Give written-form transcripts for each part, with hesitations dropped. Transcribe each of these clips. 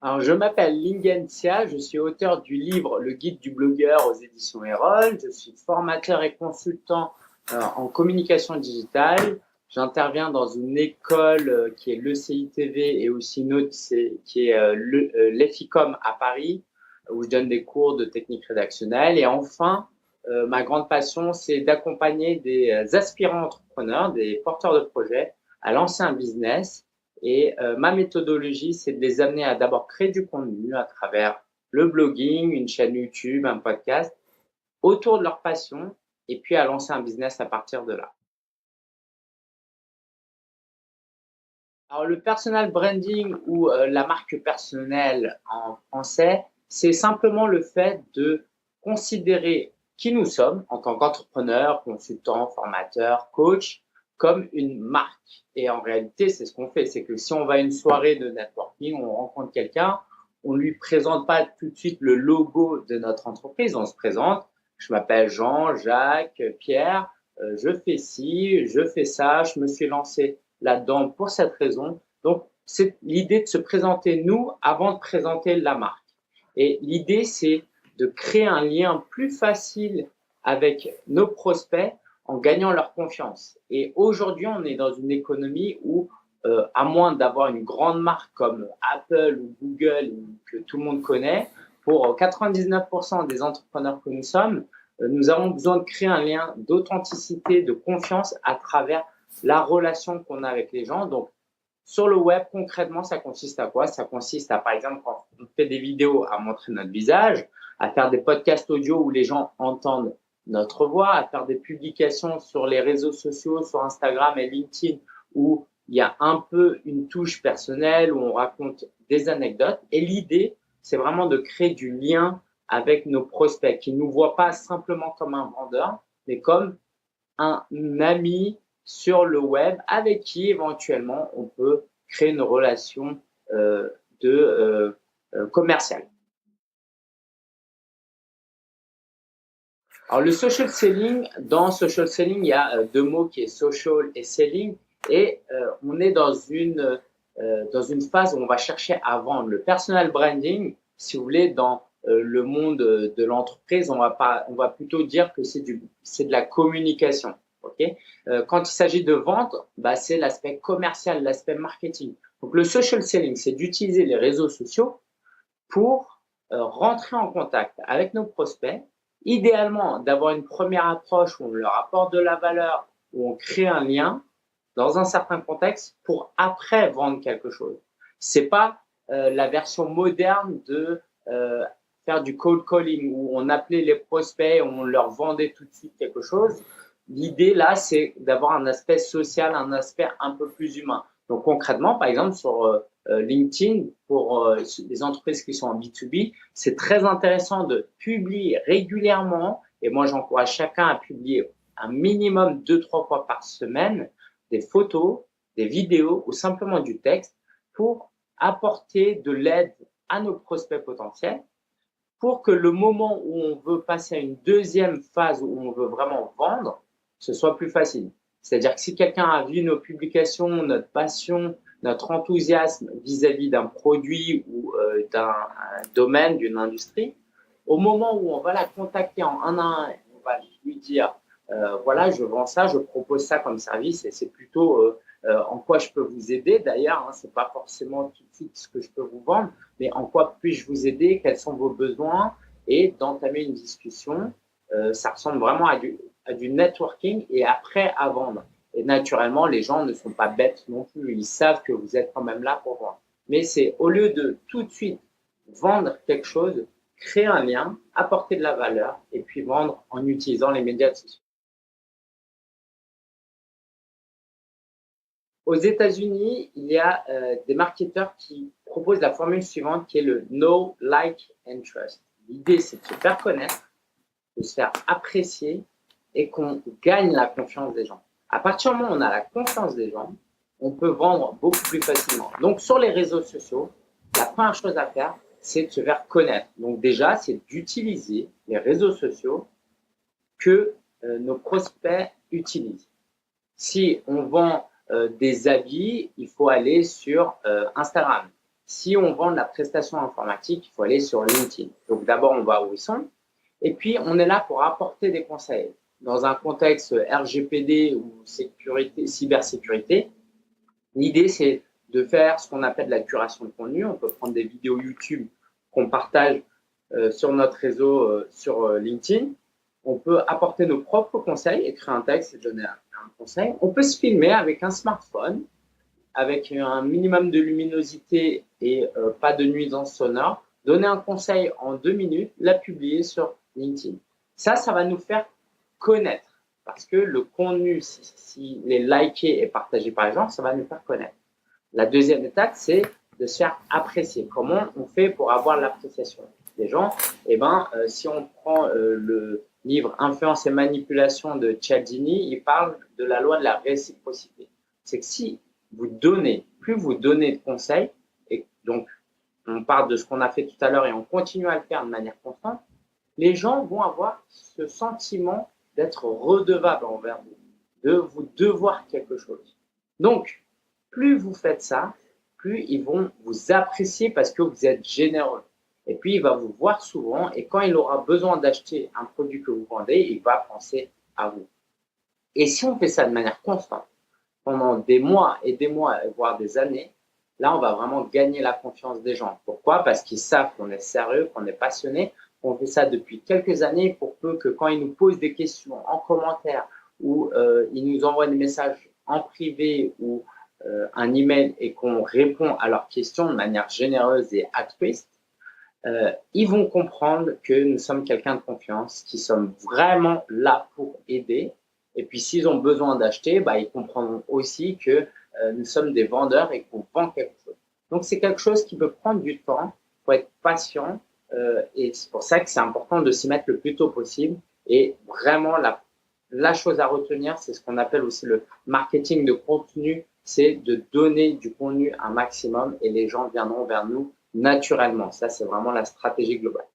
Alors, je m'appelle Lingen Sia, je suis auteur du livre Le guide du blogueur aux éditions Erol. Je suis formateur et consultant en communication digitale. J'interviens dans une école qui est l'ECITV et aussi une autre qui est l'EFICOM à Paris, où je donne des cours de technique rédactionnelle. Et enfin, ma grande passion, c'est d'accompagner des aspirants entrepreneurs, des porteurs de projets à lancer un business et ma méthodologie, c'est de les amener à d'abord créer du contenu à travers le blogging, une chaîne YouTube, un podcast, autour de leur passion, et puis à lancer un business à partir de là. Alors le personal branding ou la marque personnelle en français, c'est simplement le fait de considérer qui nous sommes en tant qu'entrepreneur, consultant, formateur, coach, comme une marque. Et en réalité, c'est ce qu'on fait. C'est que si on va à une soirée de networking, on rencontre quelqu'un, on ne lui présente pas tout de suite le logo de notre entreprise. On se présente, je m'appelle Jean, Jacques, Pierre, je fais ci, je fais ça, je me suis lancé là-dedans pour cette raison. Donc, c'est l'idée de se présenter nous avant de présenter la marque. Et l'idée, c'est de créer un lien plus facile avec nos prospects en gagnant leur confiance. Et aujourd'hui, on est dans une économie où, à moins d'avoir une grande marque comme Apple ou Google que tout le monde connaît, pour 99% des entrepreneurs que nous sommes, nous avons besoin de créer un lien d'authenticité, de confiance à travers la relation qu'on a avec les gens. Donc, sur le web, concrètement, ça consiste à quoi? Ça consiste à, par exemple, quand on fait des vidéos, à montrer notre visage, à faire des podcasts audio où les gens entendent notre voix, à faire des publications sur les réseaux sociaux, sur Instagram et LinkedIn, où il y a un peu une touche personnelle, où on raconte des anecdotes. Et l'idée, c'est vraiment de créer du lien avec nos prospects, qui ne nous voient pas simplement comme un vendeur, mais comme un ami sur le web avec qui éventuellement on peut créer une relation commerciale. Alors le social selling, dans social selling, il y a deux mots qui est social et selling, et on est dans une phase où on va chercher à vendre. Le personal branding, si vous voulez, dans le monde de l'entreprise, on va plutôt dire que c'est de la communication. Okay, quand il s'agit de vente, bah, c'est l'aspect commercial, l'aspect marketing. Donc le social selling, c'est d'utiliser les réseaux sociaux pour rentrer en contact avec nos prospects, idéalement d'avoir une première approche où on leur apporte de la valeur, où on crée un lien dans un certain contexte pour après vendre quelque chose. C'est pas la version moderne de faire du cold calling où on appelait les prospects, on leur vendait tout de suite quelque chose. L'idée là, c'est d'avoir un aspect social, un aspect un peu plus humain. Donc concrètement, par exemple, sur LinkedIn, pour les entreprises qui sont en B2B, c'est très intéressant de publier régulièrement, et moi j'encourage chacun à publier un minimum 2-3 fois par semaine, des photos, des vidéos ou simplement du texte pour apporter de l'aide à nos prospects potentiels pour que le moment où on veut passer à une deuxième phase où on veut vraiment vendre, ce soit plus facile. C'est-à-dire que si quelqu'un a vu nos publications, notre passion, notre enthousiasme vis-à-vis d'un produit ou d'un domaine, d'une industrie, au moment où on va la contacter en un à un, on va lui dire voilà, je vends ça, je propose ça comme service et c'est plutôt en quoi je peux vous aider. D'ailleurs, hein, c'est pas forcément tout de suite ce que je peux vous vendre, mais en quoi puis-je vous aider, quels sont vos besoins et d'entamer une discussion. Ça ressemble vraiment à du networking et après à vendre. Et naturellement, les gens ne sont pas bêtes non plus. Ils savent que vous êtes quand même là pour vendre. Mais c'est au lieu de tout de suite vendre quelque chose, créer un lien, apporter de la valeur et puis vendre en utilisant les médias sociaux. Aux États-Unis, il y a des marketeurs qui proposent la formule suivante qui est le Know, Like and Trust. L'idée, c'est de se faire connaître, de se faire apprécier et qu'on gagne la confiance des gens. À partir du moment où on a la confiance des gens, on peut vendre beaucoup plus facilement. Donc, sur les réseaux sociaux, la première chose à faire, c'est de se faire connaître. Donc, déjà, c'est d'utiliser les réseaux sociaux que nos prospects utilisent. Si on vend des habits, il faut aller sur Instagram. Si on vend de la prestation informatique, il faut aller sur LinkedIn. Donc d'abord, on va où ils sont. Et puis, on est là pour apporter des conseils. Dans un contexte RGPD ou sécurité, cybersécurité, l'idée, c'est de faire ce qu'on appelle la curation de contenu. On peut prendre des vidéos YouTube qu'on partage sur notre réseau, sur LinkedIn. On peut apporter nos propres conseils, écrire un texte et donner un conseil. On peut se filmer avec un smartphone, avec un minimum de luminosité et pas de nuisance sonore, donner un conseil en 2 minutes, la publier sur LinkedIn. Ça va nous faire connaître parce que le contenu, s'il est liké et partagé par les gens, ça va nous faire connaître. La deuxième étape, c'est de se faire apprécier. Comment on fait pour avoir l'appréciation des gens? Si on prend le livre Influence et manipulation de Cialdini, il parle de la loi de la réciprocité. C'est que si vous donnez, plus vous donnez de conseils, et donc on parle de ce qu'on a fait tout à l'heure et on continue à le faire de manière constante, les gens vont avoir ce sentiment d'être redevables envers vous, de vous devoir quelque chose. Donc, plus vous faites ça, plus ils vont vous apprécier parce que vous êtes généreux. Et puis, il va vous voir souvent et quand il aura besoin d'acheter un produit que vous vendez, il va penser à vous. Et si on fait ça de manière constante, pendant des mois, voire des années, là, on va vraiment gagner la confiance des gens. Pourquoi? Parce qu'ils savent qu'on est sérieux, qu'on est passionné. On fait ça depuis quelques années pour peu que quand ils nous posent des questions en commentaire ou ils nous envoient des messages en privé ou un email et qu'on répond à leurs questions de manière généreuse et altruiste, ils vont comprendre que nous sommes quelqu'un de confiance, qui sommes vraiment là pour aider. Et puis, s'ils ont besoin d'acheter, ils comprendront aussi que nous sommes des vendeurs et qu'on vend quelque chose. Donc, c'est quelque chose qui peut prendre du temps. Il faut être patient. Et c'est pour ça que c'est important de s'y mettre le plus tôt possible. Et vraiment, la chose à retenir, c'est ce qu'on appelle aussi le marketing de contenu. C'est de donner du contenu un maximum et les gens viendront vers nous naturellement. Ça, c'est vraiment la stratégie globale.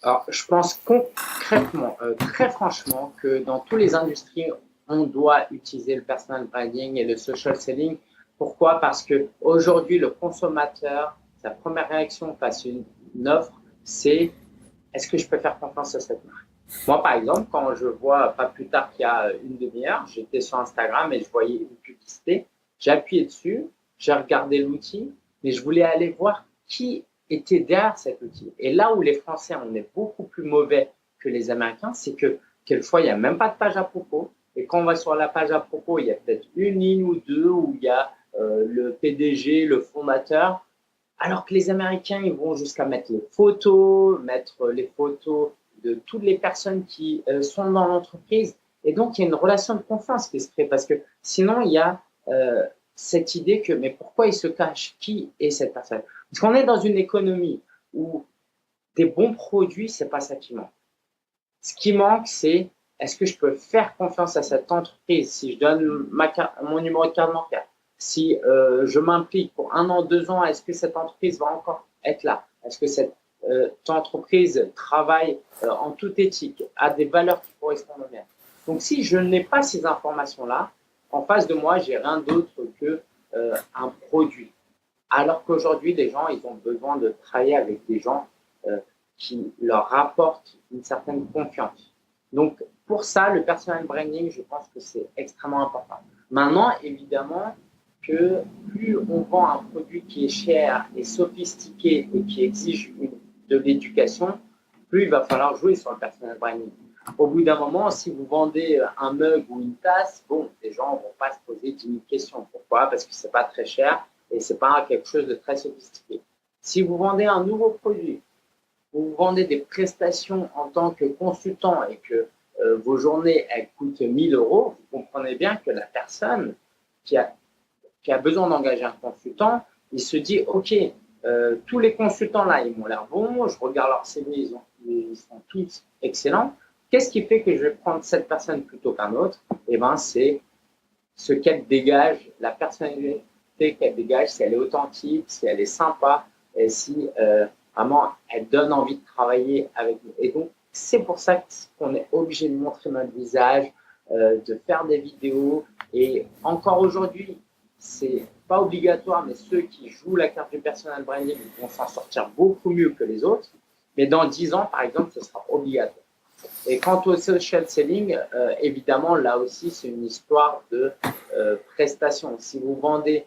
Alors, je pense concrètement, très franchement, que dans toutes les industries, on doit utiliser le personal branding et le social selling. Pourquoi? Parce que aujourd'hui, le consommateur, sa première réaction face à une offre, c'est est-ce que je peux faire confiance à cette marque? Moi, par exemple, quand je vois, pas plus tard qu'il y a une demi-heure, j'étais sur Instagram et je voyais une publicité, j'ai appuyé dessus, j'ai regardé l'outil, mais je voulais aller voir qui était derrière cet outil. Et là où les Français, on est beaucoup plus mauvais que les Américains, c'est que quelquefois, il n'y a même pas de page à propos. Et quand on va sur la page à propos, il y a peut-être une ligne ou deux où il y a le PDG, le fondateur, alors que les Américains, ils vont jusqu'à mettre les photos de toutes les personnes qui sont dans l'entreprise. Et donc, il y a une relation de confiance qui se crée parce que sinon, il y a cette idée que, mais pourquoi il se cache? Qui est cette personne? Parce qu'on est dans une économie où des bons produits, c'est pas ça qui manque. Ce qui manque, c'est est-ce que je peux faire confiance à cette entreprise si je donne mon numéro de carte bancaire? Si je m'implique pour 1 an, 2 ans, est-ce que cette entreprise va encore être là? Est-ce que cette entreprise travaille en toute éthique, a des valeurs qui correspondent aux miennes? Donc, si je n'ai pas ces informations-là, en face de moi, j'ai rien d'autre que un produit. Alors qu'aujourd'hui, les gens, ils ont besoin de travailler avec des gens qui leur rapportent une certaine confiance. Donc, pour ça, le personal branding, je pense que c'est extrêmement important. Maintenant, évidemment, que plus on vend un produit qui est cher et sophistiqué et qui exige de l'éducation, plus il va falloir jouer sur le personal branding. Au bout d'un moment, si vous vendez un mug ou une tasse, bon, les gens ne vont pas se poser 10 000 questions. Pourquoi? Parce que ce n'est pas très cher et ce n'est pas quelque chose de très sophistiqué. Si vous vendez un nouveau produit, vous vendez des prestations en tant que consultant et que vos journées elles coûtent 1 000 €, vous comprenez bien que la personne qui a besoin d'engager un consultant, il se dit, OK, tous les consultants là, ils m'ont l'air bons, je regarde leur CV, ils sont tous excellents. Qu'est-ce qui fait que je vais prendre cette personne plutôt qu'un autre? Eh bien, c'est ce qu'elle dégage, la personnalité qu'elle dégage, si elle est authentique, si elle est sympa, et si vraiment elle donne envie de travailler avec nous. Et donc, c'est pour ça qu'on est obligé de montrer notre visage, de faire des vidéos. Et encore aujourd'hui, c'est pas obligatoire, mais ceux qui jouent la carte du personal branding vont s'en sortir beaucoup mieux que les autres. Mais dans 10 ans, par exemple, ce sera obligatoire. Et quant au social selling, évidemment, là aussi, c'est une histoire de prestation. Si vous vendez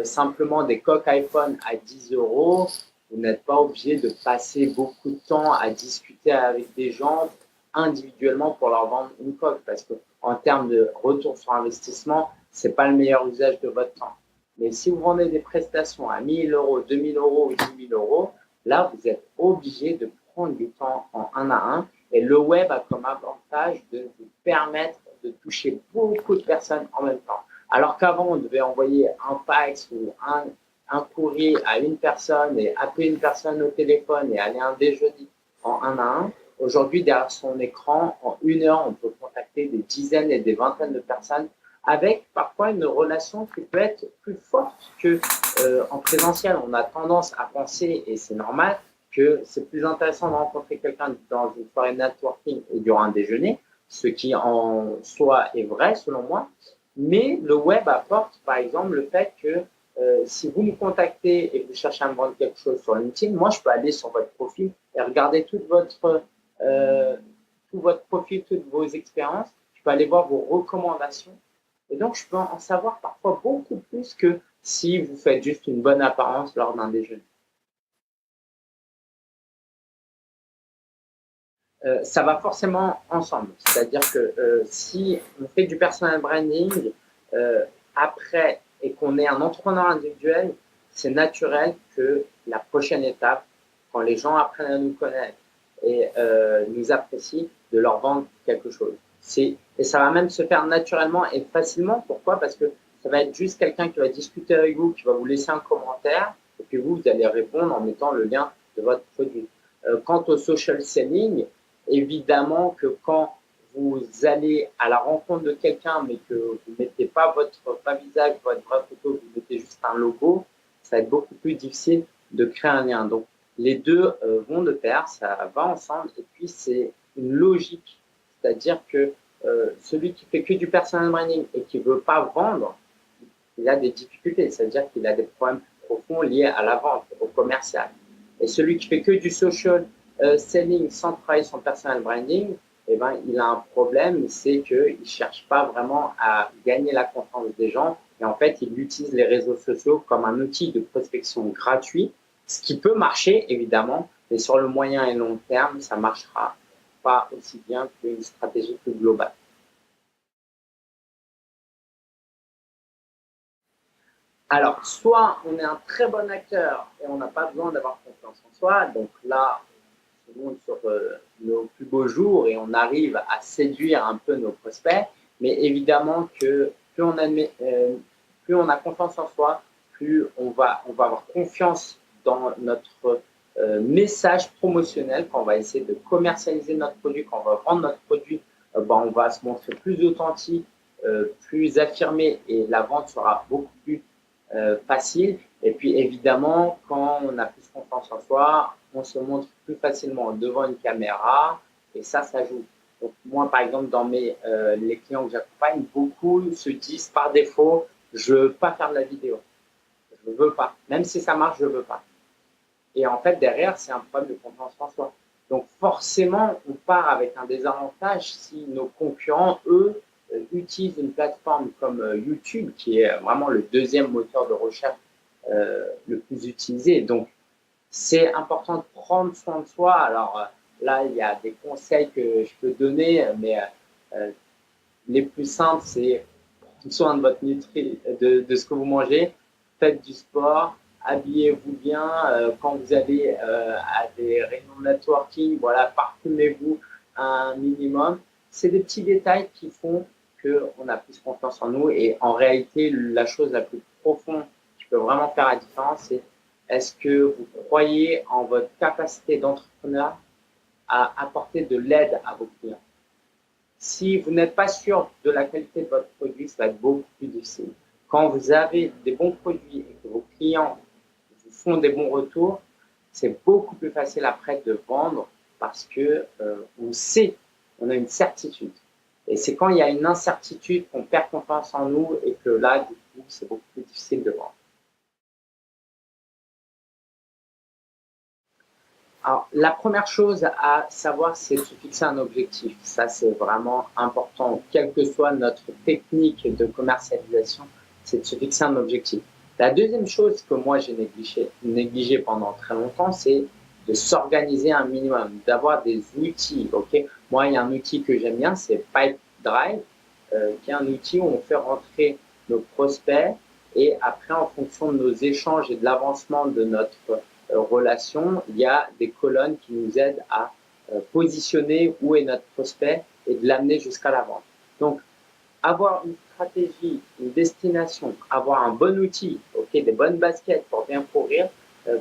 simplement des coques iPhone à 10 euros, vous n'êtes pas obligé de passer beaucoup de temps à discuter avec des gens individuellement pour leur vendre une coque, parce qu'en termes de retour sur investissement, ce n'est pas le meilleur usage de votre temps. Mais si vous vendez des prestations à 1 000 euros, 2 000 euros ou 10 000 euros, là, vous êtes obligé de prendre du temps en un à un. Et le web a comme avantage de vous permettre de toucher beaucoup de personnes en même temps. Alors qu'avant, on devait envoyer un fax ou un courrier à une personne et appeler une personne au téléphone et aller à un déjeuner en un à un. Aujourd'hui, derrière son écran, en 1 heure, on peut contacter des dizaines et des vingtaines de personnes avec parfois une relation qui peut être plus forte qu'en présentiel. On a tendance à penser, et c'est normal, que c'est plus intéressant de rencontrer quelqu'un dans une soirée networking et durant un déjeuner, ce qui en soi est vrai selon moi. Mais le web apporte par exemple le fait que si vous me contactez et que vous cherchez à me vendre quelque chose sur LinkedIn, moi je peux aller sur votre profil et regarder tout votre profil, toutes vos expériences. Je peux aller voir vos recommandations. Et donc, je peux en savoir parfois beaucoup plus que si vous faites juste une bonne apparence lors d'un déjeuner. Ça va forcément ensemble. C'est-à-dire que si on fait du personal branding après et qu'on est un entrepreneur individuel, c'est naturel que la prochaine étape, quand les gens apprennent à nous connaître et nous apprécient, de leur vendre quelque chose. Et ça va même se faire naturellement et facilement. Pourquoi? Parce que ça va être juste quelqu'un qui va discuter avec vous, qui va vous laisser un commentaire, et puis vous allez répondre en mettant le lien de votre produit. Quant au social selling, évidemment que quand vous allez à la rencontre de quelqu'un, mais que vous ne mettez pas votre vrai visage, votre vraie photo, vous mettez juste un logo, ça va être beaucoup plus difficile de créer un lien. Donc, les deux vont de pair, ça va ensemble, et puis c'est une logique. C'est-à-dire que celui qui fait que du personal branding et qui ne veut pas vendre, il a des difficultés, c'est-à-dire qu'il a des problèmes profonds liés à la vente, au commercial. Et celui qui fait que du social selling sans travailler son personal branding, eh ben, il a un problème, c'est qu'il ne cherche pas vraiment à gagner la confiance des gens. Et en fait, il utilise les réseaux sociaux comme un outil de prospection gratuit, ce qui peut marcher, évidemment, mais sur le moyen et long terme, ça ne marchera pas aussi bien qu'une stratégie plus globale. Alors, soit on est un très bon acteur et on n'a pas besoin d'avoir confiance en soi, donc là, on monte sur nos plus beaux jours et on arrive à séduire un peu nos prospects, mais évidemment que plus on a confiance en soi, plus on va avoir confiance dans notre message promotionnel, quand on va essayer de commercialiser notre produit, quand on va vendre notre produit, on va se montrer plus authentique, plus affirmé et la vente sera beaucoup plus facile. Et puis évidemment, quand on a plus confiance en soi, on se montre plus facilement devant une caméra et ça joue. Donc moi, par exemple, dans les clients que j'accompagne, beaucoup se disent par défaut, je ne veux pas faire de la vidéo. Je ne veux pas. Même si ça marche, je ne veux pas. Et en fait, derrière, c'est un problème de confiance en soi. Donc forcément, on part avec un désavantage si nos concurrents, eux, utilisent une plateforme comme YouTube, qui est vraiment le deuxième moteur de recherche le plus utilisé. Donc, c'est important de prendre soin de soi. Alors là, il y a des conseils que je peux donner, mais les plus simples, c'est prendre soin de votre de ce que vous mangez, faites du sport, habillez-vous bien. Quand vous allez à des réunions de networking, voilà, parfumez-vous un minimum. C'est des petits détails qui font qu'on a plus confiance en nous. Et en réalité, la chose la plus profonde qui peut vraiment faire la différence, c'est est-ce que vous croyez en votre capacité d'entrepreneur à apporter de l'aide à vos clients? Si vous n'êtes pas sûr de la qualité de votre produit, ça va être beaucoup plus difficile. Quand vous avez des bons produits et que vos clients vous font des bons retours, c'est beaucoup plus facile après de vendre parce que on sait, on a une certitude. Et c'est quand il y a une incertitude qu'on perd confiance en nous et que là, du coup, c'est beaucoup plus difficile. difficile de vendre. Alors, la première chose à savoir, c'est de se fixer un objectif. Ça, c'est vraiment important. Quelle que soit notre technique de commercialisation, c'est de se fixer un objectif. La deuxième chose que moi, j'ai négligé pendant très longtemps, c'est de s'organiser un minimum, d'avoir des outils. Okay, moi, il y a un outil que j'aime bien, c'est Pipedrive, qui est un outil où on fait rentrer nos prospects et après, en fonction de nos échanges et de l'avancement de notre relation, il y a des colonnes qui nous aident à positionner où est notre prospect et de l'amener jusqu'à la vente. Donc, avoir une stratégie, une destination, avoir un bon outil, okay, des bonnes baskets pour bien courir,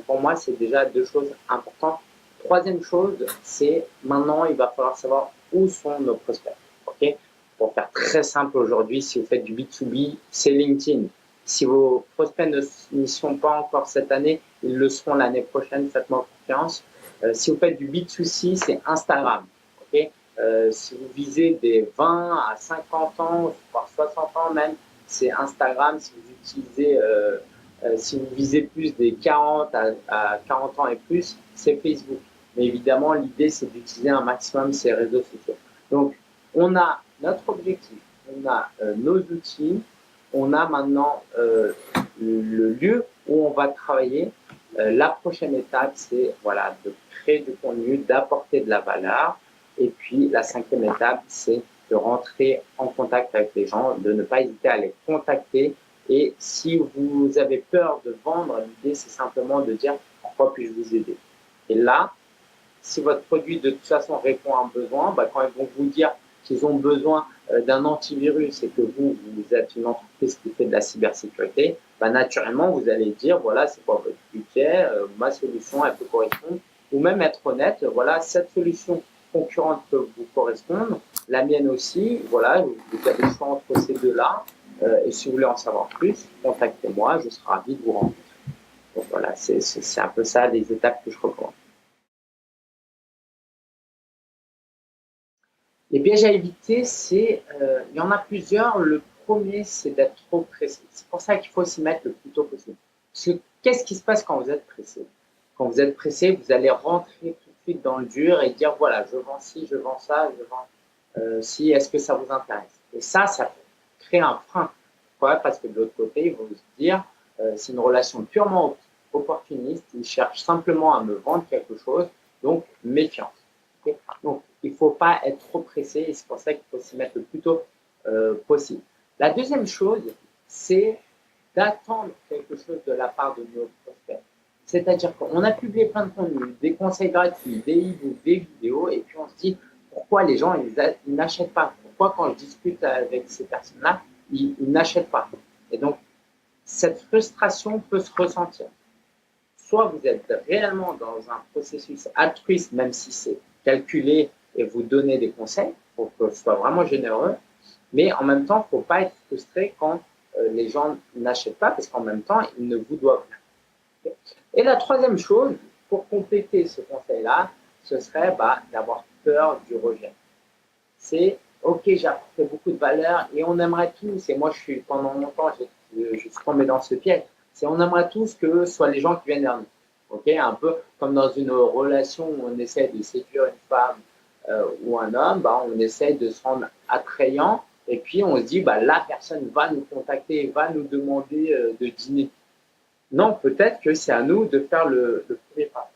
pour moi, c'est déjà deux choses importantes. Troisième chose, c'est maintenant, il va falloir savoir où sont nos prospects. Okay, pour faire très simple aujourd'hui, si vous faites du B2B, c'est LinkedIn. Si vos prospects n'y sont pas encore cette année, ils le seront l'année prochaine, faites-moi confiance. Si vous faites du B2C, c'est Instagram. Okay, si vous visez des 20 à 50 ans, voire 60 ans même, c'est Instagram. Si vous utilisez, si vous visez plus des 40 à 40 ans et plus, c'est Facebook. Mais évidemment, l'idée, c'est d'utiliser un maximum ces réseaux sociaux. Donc, on a notre objectif, on a nos outils, on a maintenant le lieu où on va travailler. La prochaine étape, c'est voilà, de créer du contenu, d'apporter de la valeur. Et puis, la cinquième étape, c'est de rentrer en contact avec les gens, de ne pas hésiter à les contacter. Et si vous avez peur de vendre, l'idée, c'est simplement de dire « Pourquoi puis-je vous aider ?» Et là, si votre produit, de toute façon, répond à un besoin, bah, quand ils vont vous dire qu'ils ont besoin d'un antivirus et que vous êtes une entreprise qui fait de la cybersécurité, bah, naturellement, vous allez dire, voilà, c'est quoi votre budget, ma solution, elle peut correspondre. Ou même être honnête, voilà, cette solution concurrente peut vous correspondre, la mienne aussi, voilà, vous avez le choix entre ces deux-là. Et si vous voulez en savoir plus, contactez-moi, je serai ravi de vous rencontrer. Donc voilà, c'est un peu ça les étapes que je recommande. Les pièges à éviter, il y en a plusieurs. Le premier, c'est d'être trop pressé. C'est pour ça qu'il faut s'y mettre le plus tôt possible. Parce que qu'est-ce qui se passe quand vous êtes pressé? Quand vous êtes pressé, vous allez rentrer tout de suite dans le dur et dire, voilà, je vends ci, je vends ça, je vends ci, est-ce que ça vous intéresse? Et ça crée un frein. Pourquoi? Parce que de l'autre côté, ils vont se dire, c'est une relation purement opportuniste, ils cherchent simplement à me vendre quelque chose, donc méfiance. Okay, donc, il ne faut pas être trop pressé et c'est pour ça qu'il faut s'y mettre le plus tôt possible. La deuxième chose, c'est d'attendre quelque chose de la part de nos prospects. C'est-à-dire qu'on a publié plein de contenus, des conseils gratuits, des e-books, des vidéos, et puis on se dit pourquoi les gens ils n'achètent pas? Pourquoi quand je discute avec ces personnes-là, ils n'achètent pas? Et donc, cette frustration peut se ressentir. Soit vous êtes réellement dans un processus altruiste, même si c'est calculé et vous donner des conseils pour que ce soit vraiment généreux, mais en même temps, il ne faut pas être frustré quand les gens n'achètent pas parce qu'en même temps, ils ne vous doivent rien. Et la troisième chose, pour compléter ce conseil-là, ce serait d'avoir peur du rejet. C'est ok, j'ai apporté beaucoup de valeur et on aimerait tous, et moi pendant longtemps, je suis tombé dans ce piège, c'est on aimerait tous que ce soit les gens qui viennent vers nous. Okay, un peu comme dans une relation où on essaie de séduire une femme ou un homme, on essaie de se rendre attrayant et puis on se dit la personne va nous contacter, va nous demander de dîner. Non, peut-être que c'est à nous de faire le premier pas.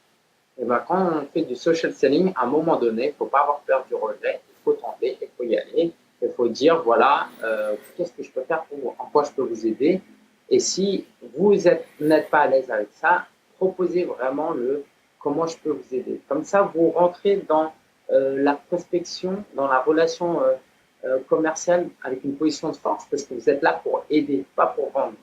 Et quand on fait du social selling, à un moment donné, il ne faut pas avoir peur du rejet, il faut tenter, il faut y aller, il faut dire voilà, qu'est-ce que je peux faire pour vous, en quoi je peux vous aider. Et si vous n'êtes pas à l'aise avec ça, proposez vraiment comment je peux vous aider. Comme ça, vous rentrez dans la prospection, dans la relation commerciale avec une position de force parce que vous êtes là pour aider, pas pour vendre.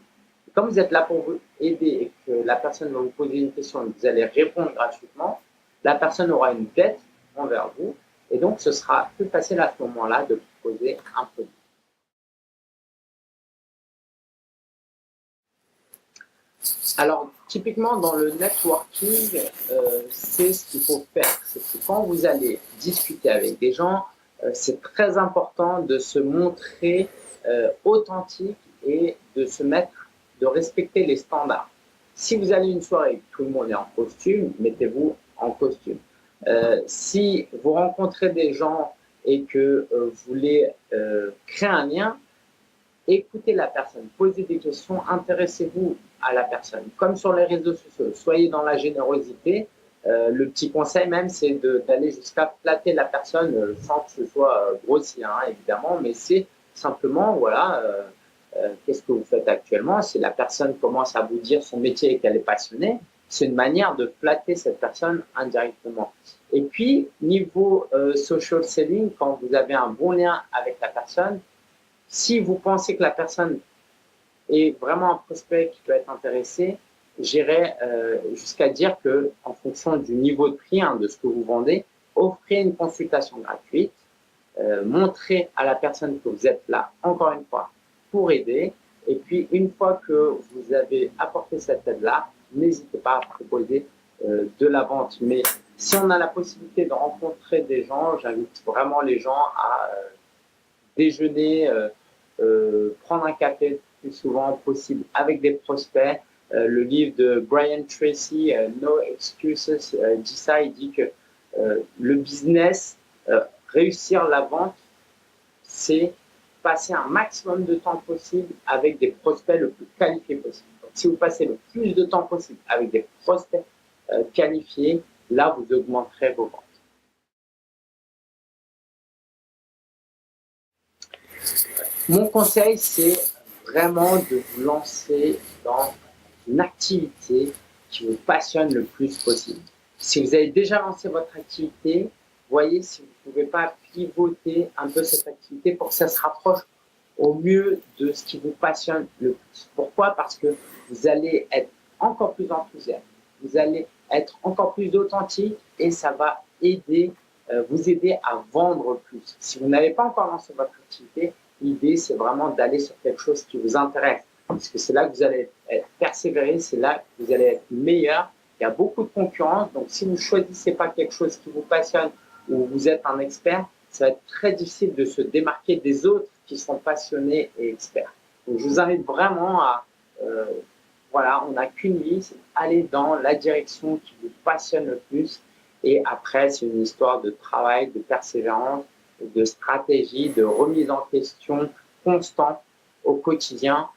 Et comme vous êtes là pour vous aider et que la personne va vous poser une question et que vous allez répondre gratuitement, la personne aura une dette envers vous et donc ce sera plus facile à ce moment-là de proposer un produit. Alors, typiquement, dans le networking, c'est ce qu'il faut faire. C'est que quand vous allez discuter avec des gens, c'est très important de se montrer authentique et de se mettre de respecter les standards. Si vous allez à une soirée et que tout le monde est en costume, mettez-vous en costume. Si vous rencontrez des gens et que vous voulez créer un lien, écoutez la personne, posez des questions, intéressez-vous à la personne. Comme sur les réseaux sociaux, soyez dans la générosité. Le petit conseil même, c'est d'aller jusqu'à flatter la personne sans que ce soit grossier, hein, évidemment, mais c'est simplement, voilà, qu'est-ce que vous faites actuellement? Si la personne commence à vous dire son métier et qu'elle est passionnée, c'est une manière de flatter cette personne indirectement. Et puis, niveau social selling, quand vous avez un bon lien avec la personne, si vous pensez que la personne est vraiment un prospect qui peut être intéressé, j'irais jusqu'à dire que, en fonction du niveau de prix, hein, de ce que vous vendez, offrez une consultation gratuite, montrez à la personne que vous êtes là, encore une fois, pour aider. Et puis, une fois que vous avez apporté cette aide-là, n'hésitez pas à proposer de la vente. Mais si on a la possibilité de rencontrer des gens, j'invite vraiment les gens à déjeuner, prendre un café le plus souvent possible avec des prospects. Le livre de Brian Tracy, No Excuses, dit ça. Il dit que le business, réussir la vente, c'est passer un maximum de temps possible avec des prospects le plus qualifiés possible. Donc, si vous passez le plus de temps possible avec des prospects qualifiés, là, vous augmenterez vos ventes. Mon conseil, c'est vraiment de vous lancer dans une activité qui vous passionne le plus possible. Si vous avez déjà lancé votre activité, voyez si vous ne pouvez pas pivoter un peu cette activité pour que ça se rapproche au mieux de ce qui vous passionne le plus. Pourquoi? Parce que vous allez être encore plus enthousiaste, vous allez être encore plus authentique et ça va vous aider à vendre plus. Si vous n'avez pas encore lancé votre activité, l'idée, c'est vraiment d'aller sur quelque chose qui vous intéresse. Parce que c'est là que vous allez être persévérer, c'est là que vous allez être meilleur. Il y a beaucoup de concurrence, donc si vous ne choisissez pas quelque chose qui vous passionne ou vous êtes un expert, ça va être très difficile de se démarquer des autres qui sont passionnés et experts. Donc, je vous invite vraiment à, voilà, on n'a qu'une vie, c'est aller dans la direction qui vous passionne le plus. Et après, c'est une histoire de travail, de persévérance, de stratégie, de remise en question constant au quotidien.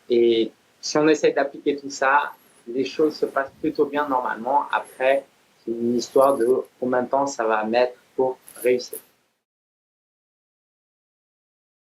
Et si on essaie d'appliquer tout ça, les choses se passent plutôt bien normalement. Après, c'est une histoire de combien de temps ça va mettre pour réussir.